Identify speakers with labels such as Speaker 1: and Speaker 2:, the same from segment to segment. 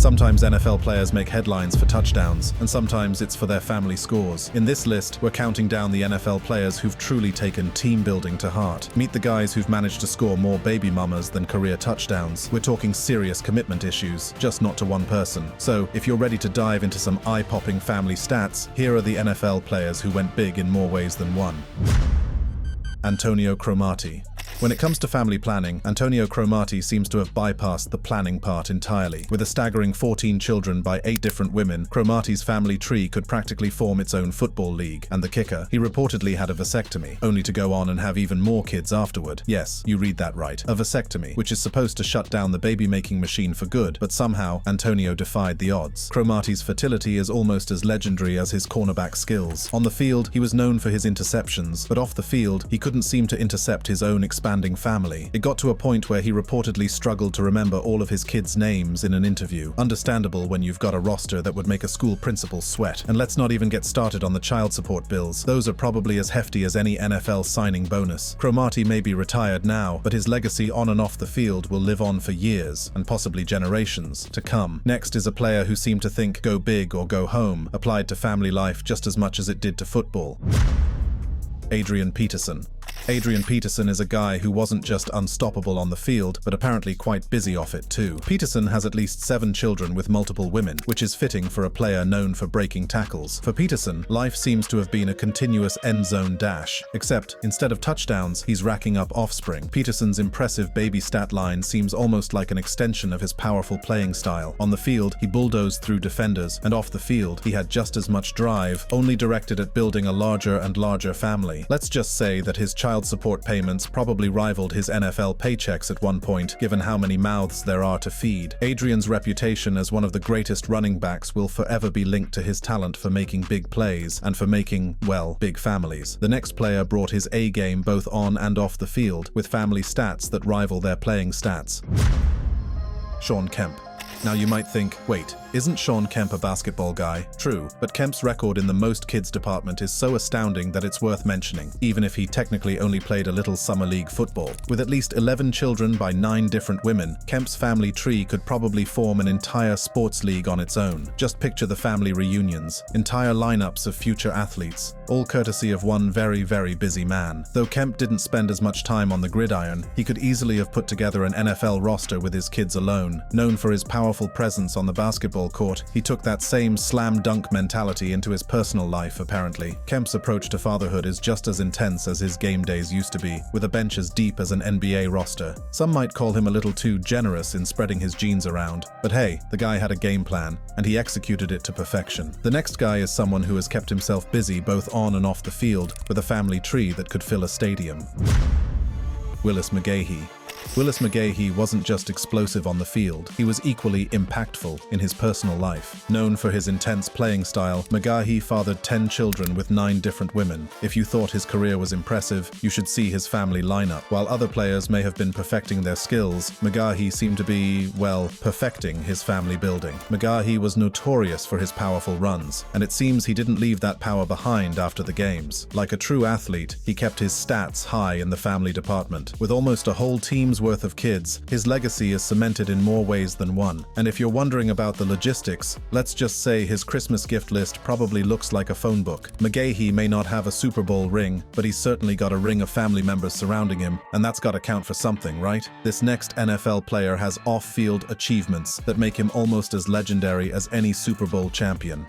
Speaker 1: Sometimes NFL players make headlines for touchdowns, and sometimes it's for their family scores. In this list, we're counting down the NFL players who've truly taken team building to heart. Meet the guys who've managed to score more baby mamas than career touchdowns. We're talking serious commitment issues, just not to one person. So, if you're ready to dive into some eye-popping family stats, here are the NFL players who went big in more ways than one. Antonio Cromartie. When it comes to family planning, Antonio Cromartie seems to have bypassed the planning part entirely. With a staggering 14 children by 8 different women, Cromartie's family tree could practically form its own football league. And the kicker, he reportedly had a vasectomy, only to go on and have even more kids afterward. Yes, you read that right. A vasectomy, which is supposed to shut down the baby-making machine for good, but somehow, Antonio defied the odds. Cromartie's fertility is almost as legendary as his cornerback skills. On the field, he was known for his interceptions, but off the field, he couldn't seem to intercept his own expanding family. It got to a point where he reportedly struggled to remember all of his kids' names in an interview. Understandable when you've got a roster that would make a school principal sweat. And let's not even get started on the child support bills. Those are probably as hefty as any NFL signing bonus. Cromartie may be retired now, but his legacy on and off the field will live on for years, and possibly generations, to come. Next is a player who seemed to think go big or go home applied to family life just as much as it did to football. Adrian Peterson. Adrian Peterson is a guy who wasn't just unstoppable on the field, but apparently quite busy off it too. Peterson has at least 7 children with multiple women, which is fitting for a player known for breaking tackles. For Peterson, life seems to have been a continuous end zone dash, except instead of touchdowns, he's racking up offspring. Peterson's impressive baby stat line seems almost like an extension of his powerful playing style. On the field, he bulldozed through defenders, and off the field, he had just as much drive, only directed at building a larger and larger family. Let's just say that his child support payments probably rivaled his NFL paychecks at one point, given how many mouths there are to feed. Adrian's reputation as one of the greatest running backs will forever be linked to his talent for making big plays and for making, well, big families. The next player brought his A game both on and off the field, with family stats that rival their playing stats. Shawn Kemp. Now you might think, wait, isn't Shawn Kemp a basketball guy? True, but Kemp's record in the most kids department is so astounding that it's worth mentioning, even if he technically only played a little summer league football. With at least 11 children by 9 different women, Kemp's family tree could probably form an entire sports league on its own. Just picture the family reunions, entire lineups of future athletes, all courtesy of one very, very busy man. Though Kemp didn't spend as much time on the gridiron, he could easily have put together an NFL roster with his kids alone. Known for his powerful presence on the basketball court, he took that same slam dunk mentality into his personal life, apparently. Kemp's approach to fatherhood is just as intense as his game days used to be, with a bench as deep as an NBA roster. Some might call him a little too generous in spreading his genes around, but hey, the guy had a game plan, and he executed it to perfection. The next guy is someone who has kept himself busy both on and off the field, with a family tree that could fill a stadium. Willis McGahee. Willis McGahee wasn't just explosive on the field, he was equally impactful in his personal life. Known for his intense playing style, McGahee fathered 10 children with 9 different women. If you thought his career was impressive, you should see his family lineup. While other players may have been perfecting their skills, McGahee seemed to be, well, perfecting his family building. McGahee was notorious for his powerful runs, and it seems he didn't leave that power behind after the games. Like a true athlete, he kept his stats high in the family department. With almost a whole team's worth of kids, his legacy is cemented in more ways than one. And if you're wondering about the logistics, let's just say his Christmas gift list probably looks like a phone book. McGahee may not have a Super Bowl ring, but he's certainly got a ring of family members surrounding him, and that's got to count for something, right? This next NFL player has off-field achievements that make him almost as legendary as any Super Bowl champion.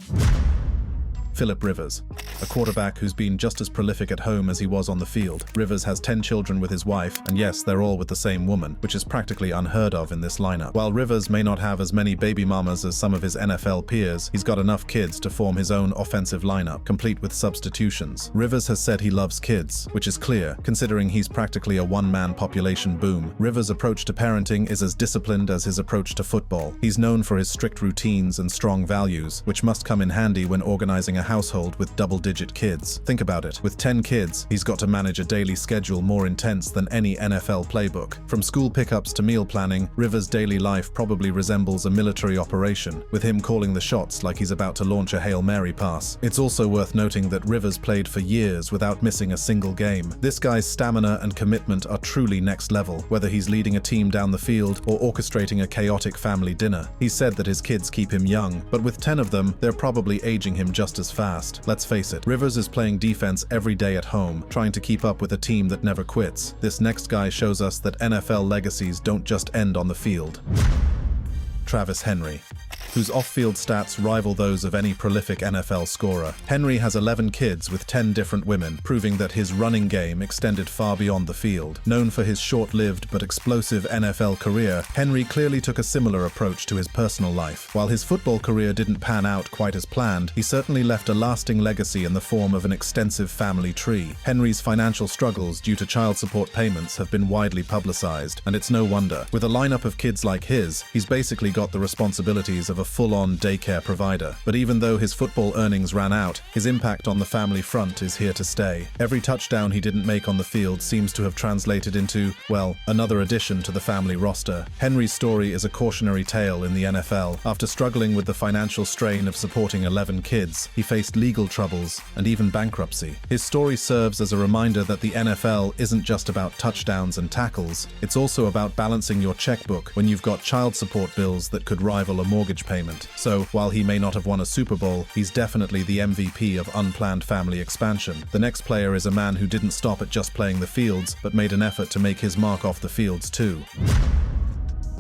Speaker 1: Philip Rivers, a quarterback who's been just as prolific at home as he was on the field. Rivers has 10 children with his wife, and yes, they're all with the same woman, which is practically unheard of in this lineup. While Rivers may not have as many baby mamas as some of his NFL peers, he's got enough kids to form his own offensive lineup, complete with substitutions. Rivers has said he loves kids, which is clear, considering he's practically a one-man population boom. Rivers' approach to parenting is as disciplined as his approach to football. He's known for his strict routines and strong values, which must come in handy when organizing a a household with double-digit kids. Think about it. With 10 kids, he's got to manage a daily schedule more intense than any NFL playbook. From school pickups to meal planning, Rivers' daily life probably resembles a military operation, with him calling the shots like he's about to launch a Hail Mary pass. It's also worth noting that Rivers played for years without missing a single game. This guy's stamina and commitment are truly next level, whether he's leading a team down the field or orchestrating a chaotic family dinner. He said that his kids keep him young, but with 10 of them, they're probably aging him just as fast. Let's face it, Rivers is playing defense every day at home, trying to keep up with a team that never quits. This next guy shows us that NFL legacies don't just end on the field. Travis Henry, whose off-field stats rival those of any prolific NFL scorer. Henry has 11 kids with 10 different women, proving that his running game extended far beyond the field. Known for his short-lived but explosive NFL career, Henry clearly took a similar approach to his personal life. While his football career didn't pan out quite as planned, he certainly left a lasting legacy in the form of an extensive family tree. Henry's financial struggles due to child support payments have been widely publicized, and it's no wonder. With a lineup of kids like his, he's basically got the responsibilities of a full-on daycare provider. But even though his football earnings ran out, his impact on the family front is here to stay. Every touchdown he didn't make on the field seems to have translated into, well, another addition to the family roster. Henry's story is a cautionary tale in the NFL. After struggling with the financial strain of supporting 11 kids, he faced legal troubles and even bankruptcy. His story serves as a reminder that the NFL isn't just about touchdowns and tackles, it's also about balancing your checkbook when you've got child support bills that could rival a mortgage payment. So, while he may not have won a Super Bowl, he's definitely the MVP of unplanned family expansion. The next player is a man who didn't stop at just playing the fields, but made an effort to make his mark off the fields too.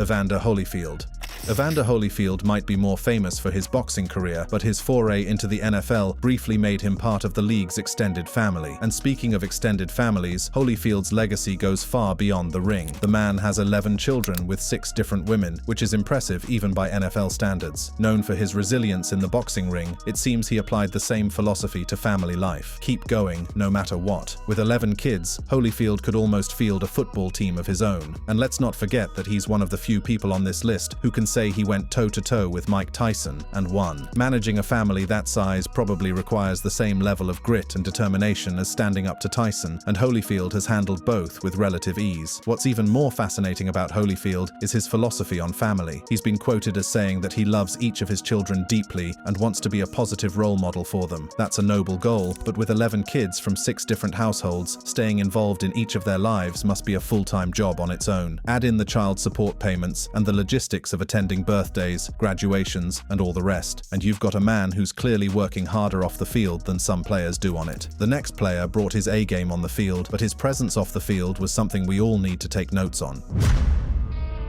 Speaker 1: Evander Holyfield. Evander Holyfield might be more famous for his boxing career, but his foray into the NFL briefly made him part of the league's extended family. And speaking of extended families, Holyfield's legacy goes far beyond the ring. The man has 11 children with 6 different women, which is impressive even by NFL standards. Known for his resilience in the boxing ring, it seems he applied the same philosophy to family life. Keep going, no matter what. With 11 kids, Holyfield could almost field a football team of his own. And let's not forget that he's one of the few people on this list who can say he went toe-to-toe with Mike Tyson and won. Managing a family that size probably requires the same level of grit and determination as standing up to Tyson, and Holyfield has handled both with relative ease. What's even more fascinating about Holyfield is his philosophy on family. He's been quoted as saying that he loves each of his children deeply and wants to be a positive role model for them. That's a noble goal, but with 11 kids from 6 different households, staying involved in each of their lives must be a full-time job on its own. Add in the child support payments and the logistics of attending birthdays, graduations, and all the rest, and you've got a man who's clearly working harder off the field than some players do on it. The next player brought his A game on the field, but his presence off the field was something we all need to take notes on.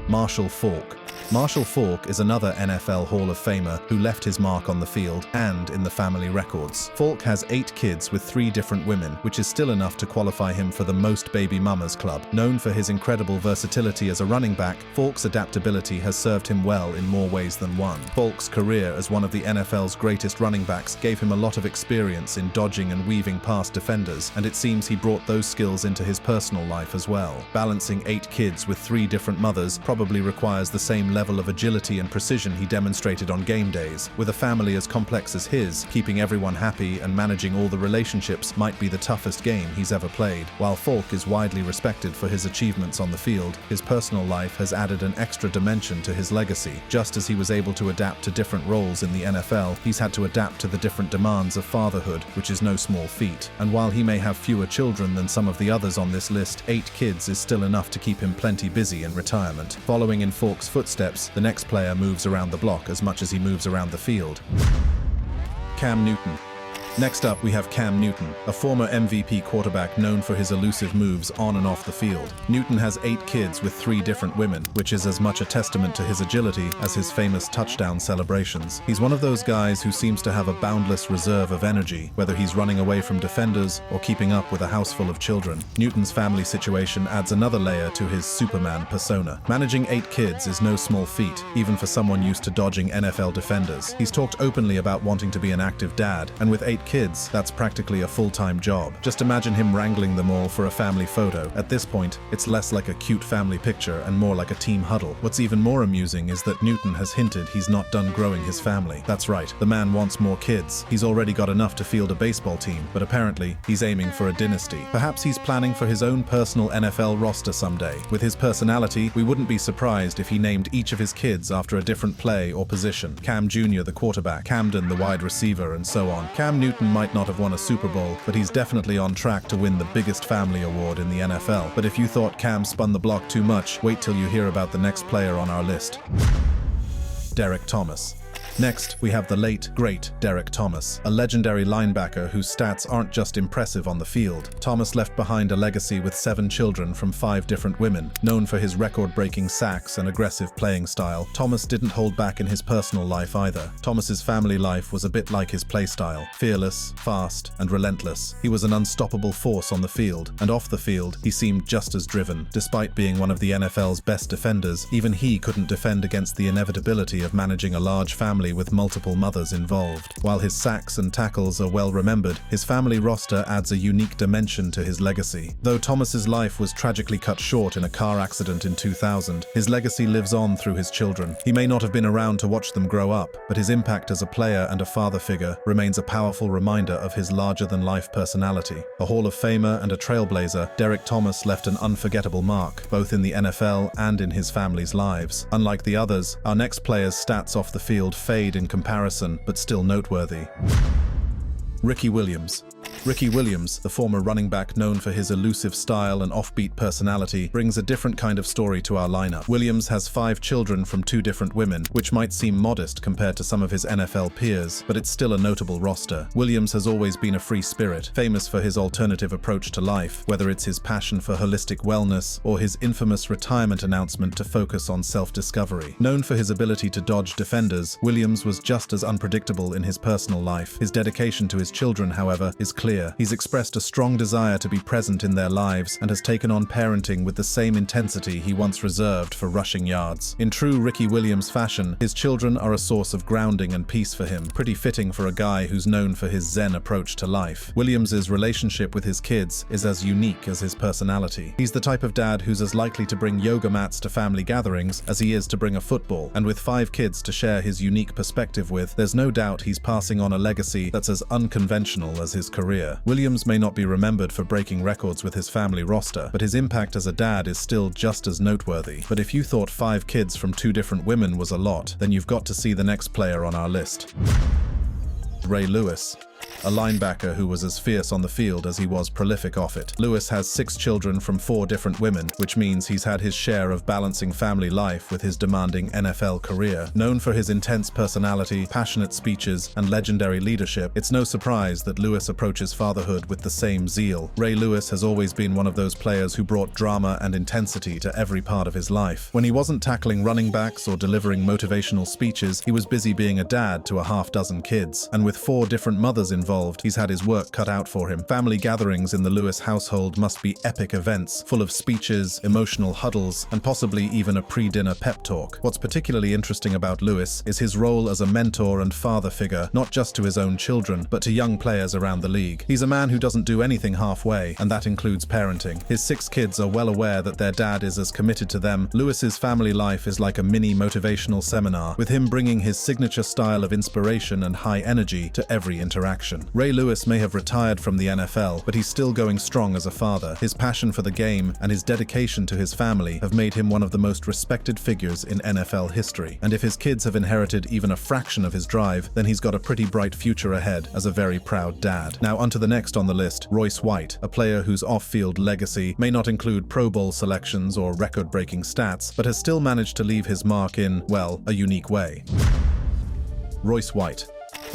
Speaker 1: Marshall Faulk. Marshall Faulk is another NFL Hall of Famer who left his mark on the field and in the family records. Faulk has 8 kids with 3 different women, which is still enough to qualify him for the Most Baby Mamas Club. Known for his incredible versatility as a running back, Faulk's adaptability has served him well in more ways than one. Faulk's career as one of the NFL's greatest running backs gave him a lot of experience in dodging and weaving past defenders, and it seems he brought those skills into his personal life as well. Balancing 8 kids with 3 different mothers probably requires the same level of agility and precision he demonstrated on game days. With a family as complex as his, keeping everyone happy and managing all the relationships might be the toughest game he's ever played. While Faulk is widely respected for his achievements on the field, his personal life has added an extra dimension to his legacy. Just as he was able to adapt to different roles in the NFL, he's had to adapt to the different demands of fatherhood, which is no small feat. And while he may have fewer children than some of the others on this list, 8 kids is still enough to keep him plenty busy in retirement. Following in Faulk's footsteps, the next player moves around the block as much as he moves around the field. Cam Newton. Next up, we have Cam Newton, a former MVP quarterback known for his elusive moves on and off the field. Newton has 8 kids with 3 different women, which is as much a testament to his agility as his famous touchdown celebrations. He's one of those guys who seems to have a boundless reserve of energy, whether he's running away from defenders or keeping up with a house full of children. Newton's family situation adds another layer to his Superman persona. Managing 8 kids is no small feat, even for someone used to dodging NFL defenders. He's talked openly about wanting to be an active dad, and with 8 8 kids, that's practically a full-time job. Just imagine him wrangling them all for a family photo. At this point, it's less like a cute family picture and more like a team huddle. What's even more amusing is that Newton has hinted he's not done growing his family. That's right, the man wants more kids. He's already got enough to field a baseball team, but apparently, he's aiming for a dynasty. Perhaps he's planning for his own personal NFL roster someday. With his personality, we wouldn't be surprised if he named each of his kids after a different play or position. Cam Jr. the quarterback, Camden the wide receiver, and so on. Cam Newton might not have won a Super Bowl, but he's definitely on track to win the biggest family award in the NFL. But if you thought Cam spun the block too much, wait till you hear about the next player on our list. Derrick Thomas. Next, we have the late, great Derrick Thomas, a legendary linebacker whose stats aren't just impressive on the field. Thomas left behind a legacy with 7 children from 5 different women. Known for his record-breaking sacks and aggressive playing style, Thomas didn't hold back in his personal life either. Thomas's family life was a bit like his play style, fearless, fast, and relentless. He was an unstoppable force on the field, and off the field, he seemed just as driven. Despite being one of the NFL's best defenders, even he couldn't defend against the inevitability of managing a large family with multiple mothers involved. While his sacks and tackles are well remembered, his family roster adds a unique dimension to his legacy. Though Thomas's life was tragically cut short in a car accident in 2000, his legacy lives on through his children. He may not have been around to watch them grow up, but his impact as a player and a father figure remains a powerful reminder of his larger-than-life personality. A Hall of Famer and a trailblazer, Derrick Thomas left an unforgettable mark, both in the NFL and in his family's lives. Unlike the others, our next player's stats off the field fade in comparison, but still noteworthy. Ricky Williams. Ricky Williams, the former running back known for his elusive style and offbeat personality, brings a different kind of story to our lineup. Williams has 5 children from 2 different women, which might seem modest compared to some of his NFL peers, but it's still a notable roster. Williams has always been a free spirit, famous for his alternative approach to life, whether it's his passion for holistic wellness or his infamous retirement announcement to focus on self-discovery. Known for his ability to dodge defenders, Williams was just as unpredictable in his personal life. His dedication to his children, however, is clear. He's expressed a strong desire to be present in their lives and has taken on parenting with the same intensity he once reserved for rushing yards. In true Ricky Williams fashion, his children are a source of grounding and peace for him, pretty fitting for a guy who's known for his zen approach to life. Williams's relationship with his kids is as unique as his personality. He's the type of dad who's as likely to bring yoga mats to family gatherings as he is to bring a football, and with 5 kids to share his unique perspective with, there's no doubt he's passing on a legacy that's as unconventional as his career. Williams may not be remembered for breaking records with his family roster, but his impact as a dad is still just as noteworthy. But if you thought 5 kids from 2 different women was a lot, then you've got to see the next player on our list. Ray Lewis. A linebacker who was as fierce on the field as he was prolific off it. Lewis has 6 children from 4 different women, which means he's had his share of balancing family life with his demanding NFL career. Known for his intense personality, passionate speeches, and legendary leadership, it's no surprise that Lewis approaches fatherhood with the same zeal. Ray Lewis has always been one of those players who brought drama and intensity to every part of his life. When he wasn't tackling running backs or delivering motivational speeches, he was busy being a dad to a half-dozen kids. And with 4 different mothers involved, he's had his work cut out for him. Family gatherings in the Lewis household must be epic events, full of speeches, emotional huddles, and possibly even a pre-dinner pep talk. What's particularly interesting about Lewis is his role as a mentor and father figure, not just to his own children, but to young players around the league. He's a man who doesn't do anything halfway, and that includes parenting. His 6 kids are well aware that their dad is as committed to them. Lewis's family life is like a mini motivational seminar, with him bringing his signature style of inspiration and high energy to every interaction. Ray Lewis may have retired from the NFL, but he's still going strong as a father. His passion for the game and his dedication to his family have made him one of the most respected figures in NFL history. And if his kids have inherited even a fraction of his drive, then he's got a pretty bright future ahead as a very proud dad. Now onto the next on the list, Royce White, a player whose off-field legacy may not include Pro Bowl selections or record-breaking stats, but has still managed to leave his mark in, well, a unique way. Royce White.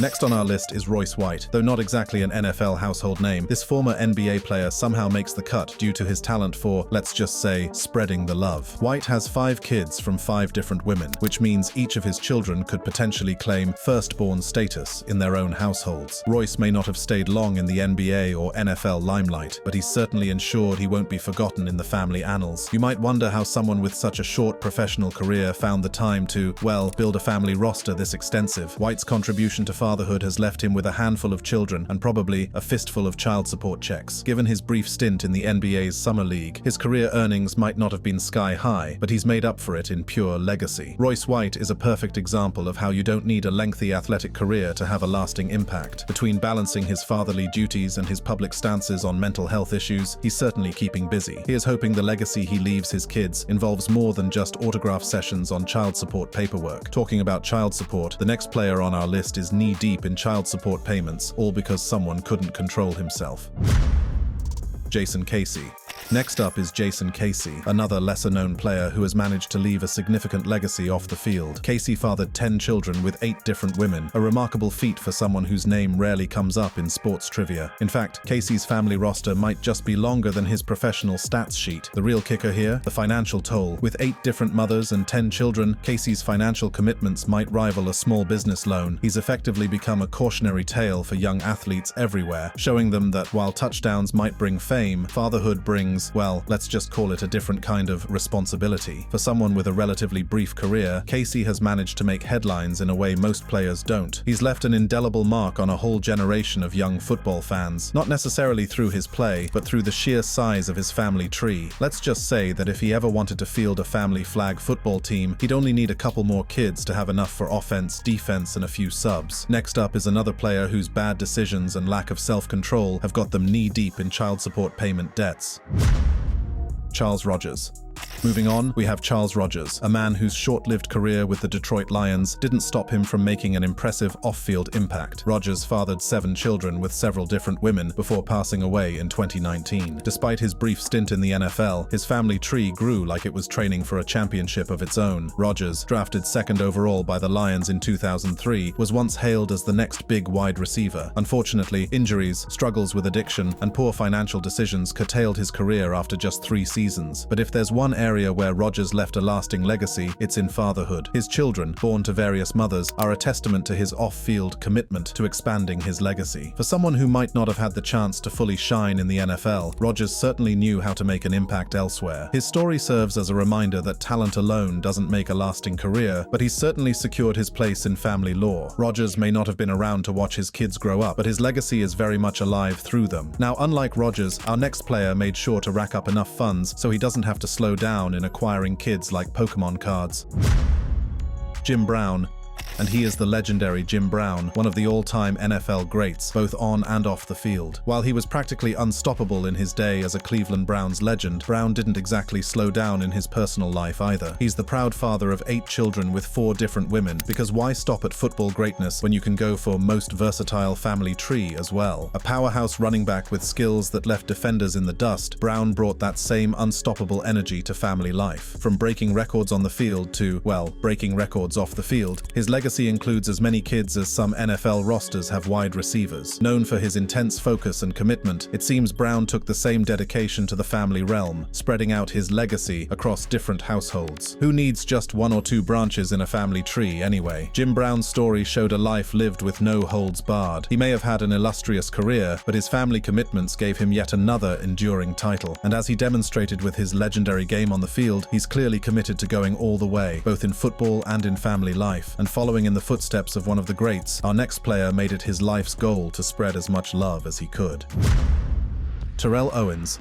Speaker 1: Next on our list is Royce White. Though not exactly an NFL household name, this former NBA player somehow makes the cut due to his talent for, let's just say, spreading the love. White has 5 kids from 5 different women, which means each of his children could potentially claim firstborn status in their own households. Royce may not have stayed long in the NBA or NFL limelight, but he's certainly ensured he won't be forgotten in the family annals. You might wonder how someone with such a short professional career found the time to, well, build a family roster this extensive. White's contribution to fatherhood has left him with a handful of children and probably a fistful of child support checks. Given his brief stint in the NBA's Summer League, his career earnings might not have been sky high, but he's made up for it in pure legacy. Royce White is a perfect example of how you don't need a lengthy athletic career to have a lasting impact. Between balancing his fatherly duties and his public stances on mental health issues, he's certainly keeping busy. He is hoping the legacy he leaves his kids involves more than just autograph sessions on child support paperwork. Talking about child support, the next player on our list is knee-deep in child support payments, all because someone couldn't control himself. Jason Casey. Next up is Jason Casey, another lesser-known player who has managed to leave a significant legacy off the field. Casey fathered 10 children with 8 different women, a remarkable feat for someone whose name rarely comes up in sports trivia. In fact, Casey's family roster might just be longer than his professional stats sheet. The real kicker here? The financial toll. With 8 different mothers and 10 children, Casey's financial commitments might rival a small business loan. He's effectively become a cautionary tale for young athletes everywhere, showing them that while touchdowns might bring fame, fatherhood brings, well, let's just call it a different kind of responsibility. For someone with a relatively brief career, Casey has managed to make headlines in a way most players don't. He's left an indelible mark on a whole generation of young football fans, not necessarily through his play, but through the sheer size of his family tree. Let's just say that if he ever wanted to field a family flag football team, he'd only need a couple more kids to have enough for offense, defense, and a few subs. Next up is another player whose bad decisions and lack of self-control have got them knee-deep in child support payment debts. Charles Rogers. Moving on, we have Charles Rogers, a man whose short-lived career with the Detroit Lions didn't stop him from making an impressive off-field impact. Rogers fathered 7 children with several different women before passing away in 2019. Despite his brief stint in the NFL, his family tree grew like it was training for a championship of its own. Rogers, drafted 2nd overall by the Lions in 2003, was once hailed as the next big wide receiver. Unfortunately, injuries, struggles with addiction, and poor financial decisions curtailed his career after just 3 seasons. But if there's one area where Rogers left a lasting legacy, it's in fatherhood. His children, born to various mothers, are a testament to his off-field commitment to expanding his legacy. For someone who might not have had the chance to fully shine in the NFL, Rogers certainly knew how to make an impact elsewhere. His story serves as a reminder that talent alone doesn't make a lasting career, but he's certainly secured his place in family lore. Rogers may not have been around to watch his kids grow up, but his legacy is very much alive through them. Now, unlike Rogers, our next player made sure to rack up enough funds so he doesn't have to slow down in acquiring kids like Pokemon cards. Jim Brown. And he is the legendary Jim Brown, one of the all-time NFL greats, both on and off the field. While he was practically unstoppable in his day as a Cleveland Browns legend, Brown didn't exactly slow down in his personal life either. He's the proud father of 8 children with 4 different women, because why stop at football greatness when you can go for most versatile family tree as well? A powerhouse running back with skills that left defenders in the dust, Brown brought that same unstoppable energy to family life. From breaking records on the field to, well, breaking records off the field, his legacy includes as many kids as some NFL rosters have wide receivers. Known for his intense focus and commitment, it seems Brown took the same dedication to the family realm, spreading out his legacy across different households. Who needs just 1 or 2 branches in a family tree anyway? Jim Brown's story showed a life lived with no holds barred. He may have had an illustrious career, but his family commitments gave him yet another enduring title. And as he demonstrated with his legendary game on the field, he's clearly committed to going all the way, both in football and in family life. And following in the footsteps of one of the greats, our next player made it his life's goal to spread as much love as he could. Terrell Owens.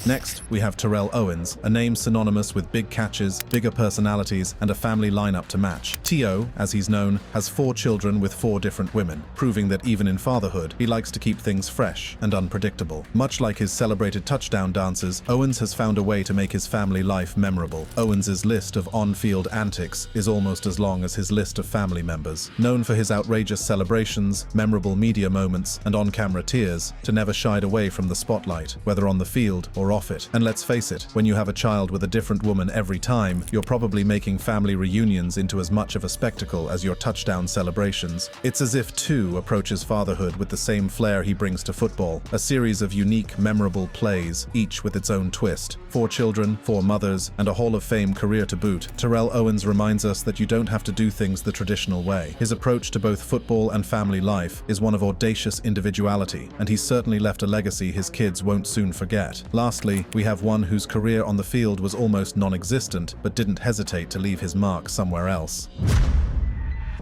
Speaker 1: Next, we have Terrell Owens, a name synonymous with big catches, bigger personalities, and a family lineup to match. T.O., as he's known, has 4 children with 4 different women, proving that even in fatherhood, he likes to keep things fresh and unpredictable. Much like his celebrated touchdown dances, Owens has found a way to make his family life memorable. Owens's list of on-field antics is almost as long as his list of family members. Known for his outrageous celebrations, memorable media moments, and on-camera tears, to never shied away from the spotlight, whether on the field or off it. And let's face it, when you have a child with a different woman every time, you're probably making family reunions into as much of a spectacle as your touchdown celebrations. It's as if Two approaches fatherhood with the same flair he brings to football, a series of unique, memorable plays, each with its own twist. 4 children, 4 mothers, and a Hall of Fame career to boot. Terrell Owens reminds us that you don't have to do things the traditional way. His approach to both football and family life is one of audacious individuality, and he's certainly left a legacy his kids won't soon forget. Lastly, we have one whose career on the field was almost non-existent, but didn't hesitate to leave his mark somewhere else.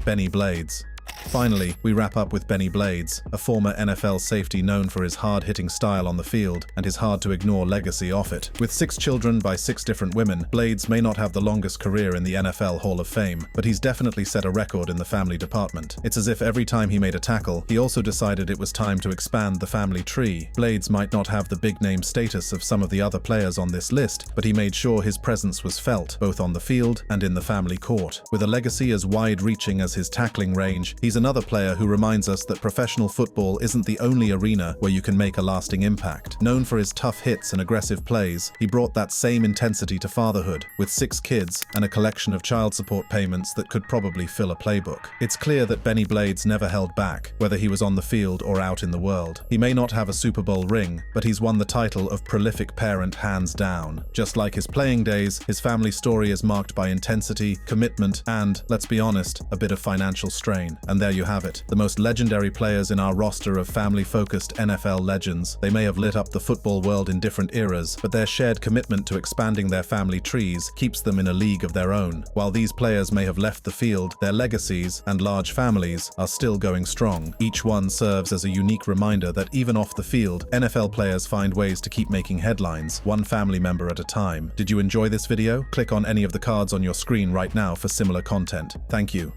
Speaker 1: Benny Blades. Finally, we wrap up with Benny Blades, a former NFL safety known for his hard-hitting style on the field and his hard-to-ignore legacy off it. With 6 children by 6 different women, Blades may not have the longest career in the NFL Hall of Fame, but he's definitely set a record in the family department. It's as if every time he made a tackle, he also decided it was time to expand the family tree. Blades might not have the big-name status of some of the other players on this list, but he made sure his presence was felt, both on the field and in the family court. With a legacy as wide-reaching as his tackling range, he's another player who reminds us that professional football isn't the only arena where you can make a lasting impact. Known for his tough hits and aggressive plays, he brought that same intensity to fatherhood, with 6 kids and a collection of child support payments that could probably fill a playbook. It's clear that Benny Blades never held back, whether he was on the field or out in the world. He may not have a Super Bowl ring, but he's won the title of prolific parent hands down. Just like his playing days, his family story is marked by intensity, commitment, and, let's be honest, a bit of financial strain. And there you have it, the most legendary players in our roster of family-focused NFL legends. They may have lit up the football world in different eras, but their shared commitment to expanding their family trees keeps them in a league of their own. While these players may have left the field, their legacies and large families are still going strong. Each one serves as a unique reminder that even off the field, NFL players find ways to keep making headlines, one family member at a time. Did you enjoy this video? Click on any of the cards on your screen right now for similar content. Thank you.